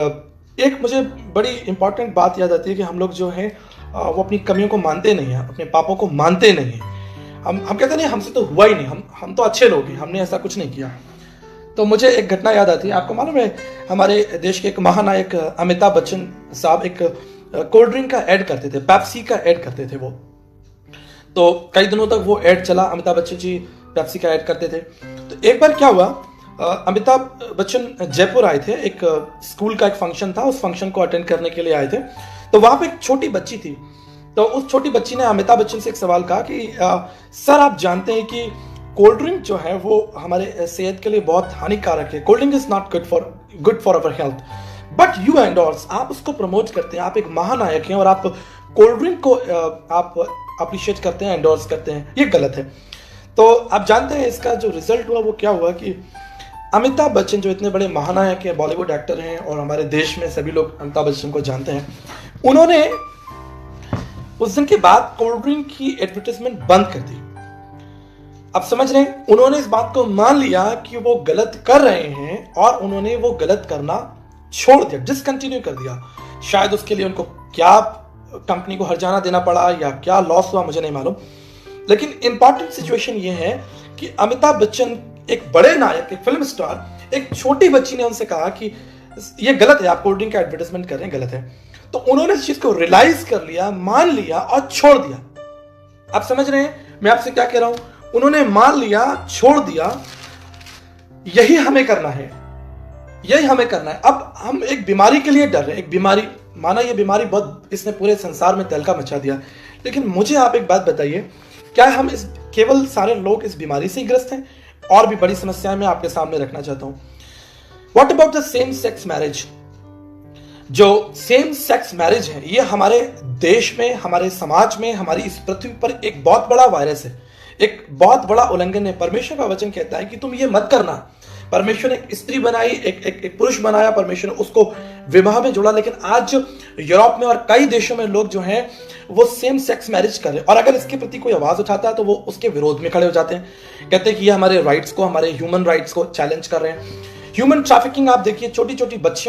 एक मुझे बड़ी इम्पॉर्टेंट बात याद आती है कि हम लोग जो हैं वो अपनी कमियों को मानते नहीं हैं, अपने पापों को मानते नहीं हैं। हम कहते नहीं हमसे तो हुआ ही नहीं, हम तो अच्छे लोग हैं, हमने ऐसा कुछ नहीं किया। तो मुझे एक घटना याद आती है, आपको मालूम है हमारे देश के एक महानायक अमिताभ बच्चन साहब एक कोल्ड ड्रिंक का ऐड करते थे, पेप्सी का ऐड करते थे वो। तो कई दिनों तक वो ऐड चला, अमिताभ बच्चन जी पेप्सी का ऐड करते थे। तो एक बार क्या हुआ, अमिताभ बच्चन जयपुर आए थे, एक स्कूल का एक फंक्शन था, उस फंक्शन को अटेंड करने के लिए आए थे। तो वहां पे एक छोटी बच्ची थी। तो उस छोटी बच्ची ने अमिताभ बच्चन से एक सवाल कहा कि सर आप जानते हैं कि कोल्ड ड्रिंक जो है वो हमारे सेहत के लिए बहुत हानिकारक है, cold drink is not good for our health, but you endorse, आप उसको प्रमोट करते हैं, आप एक महानायक हैं और आप कोल्ड ड्रिंक को आप अप्रिशिएट करते हैं, एंडोर्स करते हैं, ये गलत है। तो आप जानते हैं इसका जो रिजल्ट हुआ वो क्या हुआ कि अमिताभ बच्चन जो इतने बड़े महानायक हैं, बॉलीवुड एक्टर हैं और हमारे देश में सभी लोग अमिताभ बच्चन को जानते हैं, उन्होंने उस दिन के बाद कोल्ड ड्रिंक की एडवर्टाइजमेंट बंद कर दी। आप समझ रहे हैं, उन्होंने इस बात को मान लिया कि वो गलत कर रहे हैं और उन्होंने वो गलत करना छोड़ दिया, डिसकंटिन्यू कर दिया। शायद उसके लिए उनको क्या कंपनी को हर्जाना देना पड़ा या क्या लॉस हुआ मुझे नहीं मालूम, लेकिन इंपॉर्टेंट सिचुएशन ये है कि अमिताभ बच्चन एक बड़े नायक, एक फिल्म स्टार, एक छोटी बच्ची ने उनसे कहा कि ये गलत है, आप कोल्ड ड्रिंक का एडवर्टाइजमेंट कर रहे हैं, गलत है। तो उन्होंने इस चीज को रियलाइज कर लिया, मान लिया और छोड़ दिया। आप समझ रहे हैं मैं आपसे क्या कह रहा हूं, उन्होंने मान लिया, छोड़ दिया। यही हमें करना है, यही हमें करना है। अब हम एक बीमारी के लिए डर रहे हैं, एक बीमारी, माना ये बीमारी बहुत, इसने पूरे संसार में तहलका मचा दिया, लेकिन मुझे आप एक बात बताइए, क्या हम इस केवल सारे लोग इस बीमारी से ग्रस्त हैं? और भी बड़ी समस्याएं मैं आपके सामने रखना चाहता हूं। What about the same sex marriage? जो सेम सेक्स मैरिज है, ये हमारे देश में, हमारे समाज में, हमारी इस पृथ्वी पर एक बहुत बड़ा वायरस है, एक बहुत बड़ा उल्लंघन है। परमेश्वर का वचन कहता है कि तुम ये मत करना। परमेश्वर ने एक स्त्री बनाई, एक पुरुष बनाया, परमेश्वर ने उसको विवाह में जोड़ा, लेकिन आज यूरोप में और कई देशों में लोग जो हैं वो सेम सेक्स मैरिज कर रहे हैं, और अगर इसके प्रति कोई आवाज उठाता है तो वो उसके विरोध में खड़े हो जाते हैं, कहते हैं कि ये हमारे राइट्स को, हमारे ह्यूमन राइट्स को चैलेंज कर रहे हैं। ह्यूमन ट्रैफिकिंग आप देखिए, छोटी छोटी बच्चियां